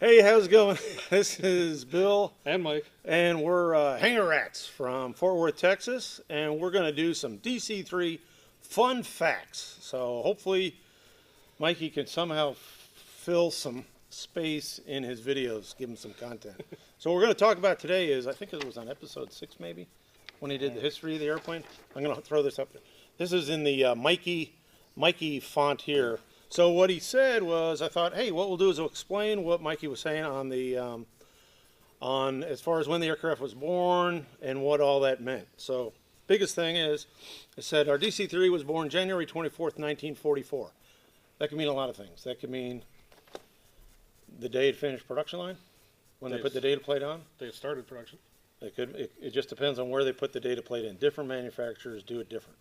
Hey, how's it going? This is Bill, And Mike. and we're Hanger Rats from Fort Worth, Texas, and we're going to do some DC-3 fun facts. So hopefully Mikey can somehow fill some space in his videos, give him some content. So what we're going to talk about today is, I think it was on episode 6 maybe, when he did the history of the airplane. I'm going to throw this up there. This is in the Mikey font here. So what he said was, I thought, hey, what we'll do is we'll explain what Mikey was saying on the on as far as when the aircraft was born and what all that meant. So biggest thing is, it said our DC-3 was born January 24th, 1944. That could mean a lot of things. That could mean the day it finished production line, when they put the data plate on. They started production. It just depends on where they put the data plate in. Different manufacturers do it different.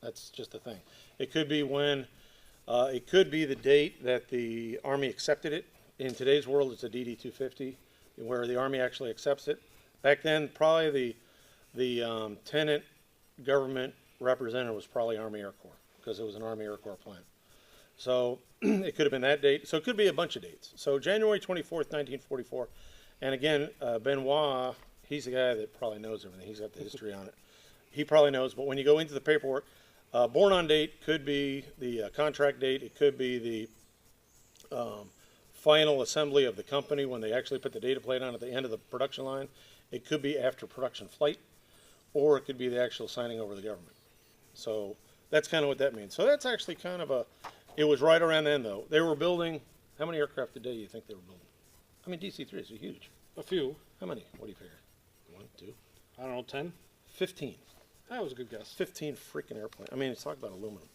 That's just the thing. It could be when. It could be the date that the Army accepted it. In today's world, it's a DD-250, where the Army actually accepts it. Back then, probably the tenant government representative was probably Army Air Corps, because it was an Army Air Corps plant. So it could have been that date. So it could be a bunch of dates. So January 24th, 1944. And again, Benoit, he's the guy that probably knows everything. He's got the history on it. He probably knows, but when you go into the paperwork, born on date could be the contract date. It could be the final assembly of the company when they actually put the data plate on at the end of the production line. It could be after production flight, or it could be the actual signing over the government. So that's kind of what that means. So that's actually kind of it was right around then, though. They were building, how many aircraft a day do you think they were building? I mean, DC-3s are huge. A few. How many? What do you figure? 1, 2? I don't know, 10? 15. That was a good guess. 15 freaking airplanes. I mean, it's talk about aluminum.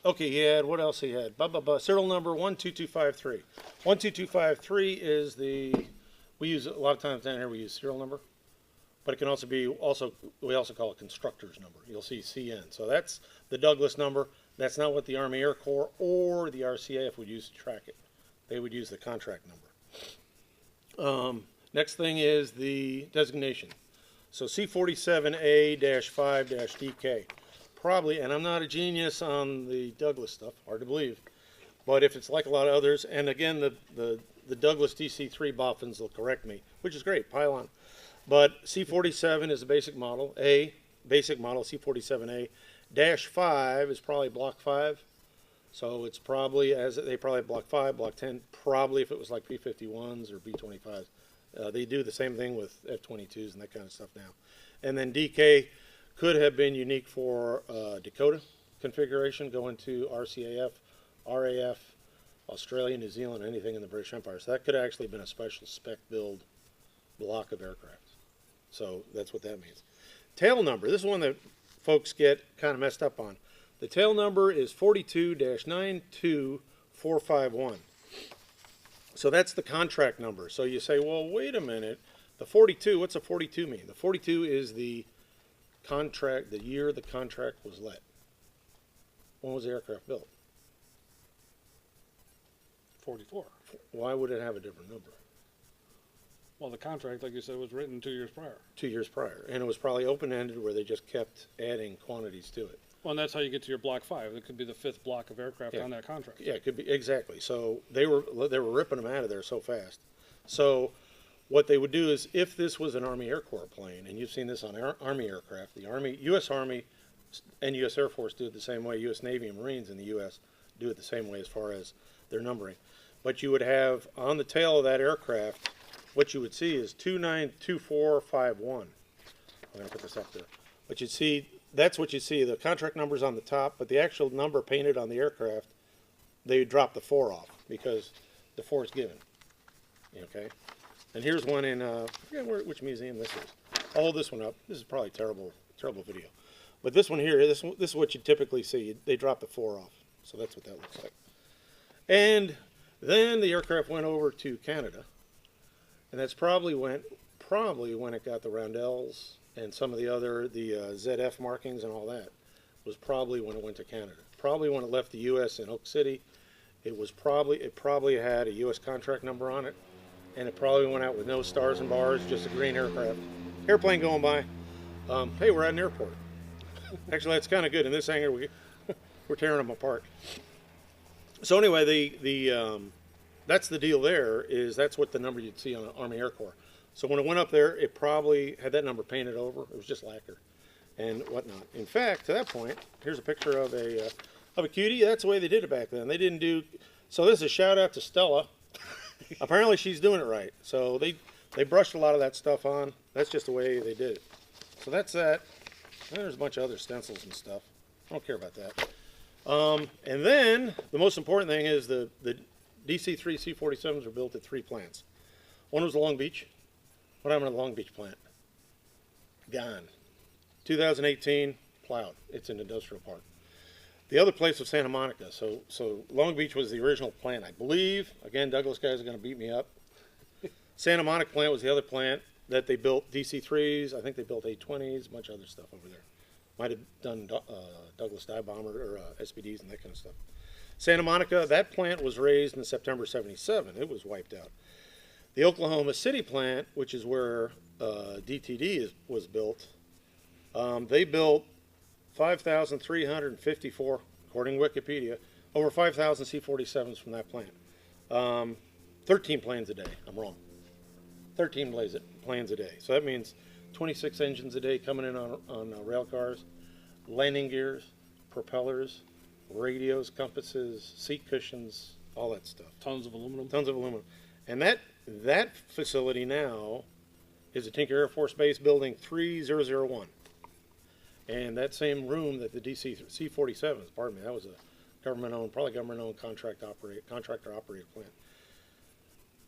Okay, he had, what else he had? Serial number 12253. 12253 is we use, a lot of times down here we use serial number, but it can also be, we also call it constructor's number. You'll see CN. So that's the Douglas number. That's not what the Army Air Corps or the RCAF would use to track it. They would use the contract number. Next thing is the designation. So C-47A-5-DK, probably, and I'm not a genius on the Douglas stuff, hard to believe, but if it's like a lot of others, and again, the Douglas DC-3 boffins will correct me, which is great, pile on. But C-47 is a basic model, C-47A-5 is probably Block 5, so it's probably, they probably have Block 5, Block 10, probably if it was like P-51s or B-25s. They do the same thing with F-22s and that kind of stuff now. And then DK could have been unique for Dakota configuration, going to RCAF, RAF, Australia, New Zealand, anything in the British Empire. So that could have actually been a special spec build block of aircraft. So that's what that means. Tail number, this is one that folks get kind of messed up on. The tail number is 42-92451. So that's the contract number. So you say, well, wait a minute. The 42, what's a 42 mean? The 42 is the contract, the year the contract was let. When was the aircraft built? 44. Why would it have a different number? Well, the contract, like you said, was written 2 years prior. 2 years prior. And it was probably open-ended where they just kept adding quantities to it. Well, and that's how you get to your Block 5. It could be the 5th block of aircraft on that contract. Yeah, it could be, exactly. So they were ripping them out of there so fast. So what they would do is, if this was an Army Air Corps plane, and you've seen this on Army aircraft, the Army, U.S. Army and U.S. Air Force do it the same way. U.S. Navy and Marines in the U.S. do it the same way as far as their numbering. But you would have, on the tail of that aircraft, what you would see is 292451. I'm going to put this up there. But you'd see, that's what you see. The contract number's on the top, but the actual number painted on the aircraft, they drop the 4 off because the 4 is given. Okay? And here's one in, I forget which museum this is. I'll hold this one up. This is probably terrible video. But this one here, this is what you typically see. They drop the 4 off. So that's what that looks like. And then the aircraft went over to Canada. And that's probably when it got the roundels and some of the other, the ZF markings and all that, was probably when it went to Canada. Probably when it left the U.S. in Oak City, it probably had a U.S. contract number on it, and it probably went out with no stars and bars, just a green aircraft. Airplane going by. Hey, we're at an airport. Actually, that's kind of good. In this hangar, we're tearing them apart. So anyway, that's the deal there, is that's what the number you'd see on an Army Air Corps. So when it went up there, it probably had that number painted over. It was just lacquer and whatnot. In fact, to that point, here's a picture of a cutie. That's the way they did it back then. They didn't do, so this is a shout out to Stella. Apparently she's doing it right. So they brushed a lot of that stuff on. That's just the way they did it. So that's that. And there's a bunch of other stencils and stuff. I don't care about that. And then the most important thing is the DC-3 C-47s were built at 3 plants. One was Long Beach. What happened to the Long Beach plant? Gone. 2018, plowed. It's an industrial park. The other place was Santa Monica. So Long Beach was the original plant, I believe. Again, Douglas guys are going to beat me up. Santa Monica plant was the other plant that they built DC-3s. I think they built A-20s, a bunch of other stuff over there. Might have done Douglas dive bomber or SBDs and that kind of stuff. Santa Monica, that plant was raised in September '77. It was wiped out. The Oklahoma City plant, which is where DTD was built, they built 5,354, according to Wikipedia, over 5,000 C-47s from that plant. 13 planes a day. I'm wrong. 13 planes a day. So that means 26 engines a day coming in on rail cars, landing gears, propellers, radios, compasses, seat cushions, all that stuff. Tons of aluminum. Tons of aluminum. And that facility now is at Tinker Air Force Base Building 3001. And that same room that the DC-C-47s, pardon me, that was a government-owned, probably government-owned contractor-operated plant.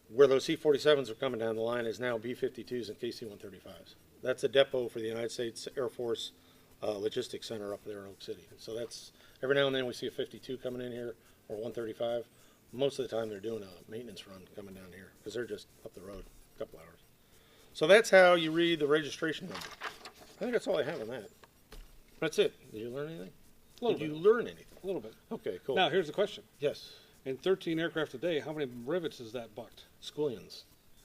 Where those C-47s are coming down the line is now B-52s and KC-135s. That's a depot for the United States Air Force Logistics Center up there in Oak City. So that's, every now and then we see a 52 coming in here, or 135. Most of the time they're doing a maintenance run coming down here, because they're just up the road a couple hours. So that's how you read the registration number. I think that's all I have on that. That's it. Did you learn anything? Did you learn anything? A little bit. Okay, cool. Now, here's the question. Yes. In 13 aircraft a day, how many rivets is that bucked? Scullions.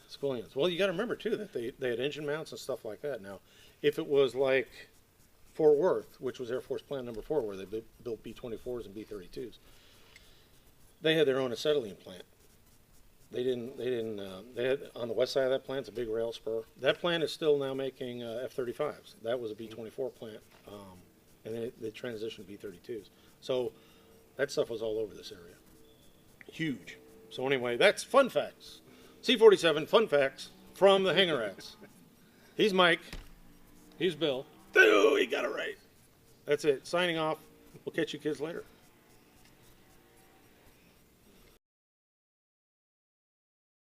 Scullions. Well, you got to remember, too, that they had engine mounts and stuff like that. Now, if it was like Fort Worth, which was Air Force Plant Number 4, where they built B-24s and B-32s, they had their own acetylene plant. They had, on the west side of that plant, it's a big rail spur. That plant is still now making F-35s. That was a B-24 plant, and then they transitioned to B-32s. So that stuff was all over this area. Huge. So anyway, that's Fun Facts. C-47 Fun Facts from the Hangar Rats. He's Mike. He's Bill. He got it right. That's it. Signing off. We'll catch you kids later.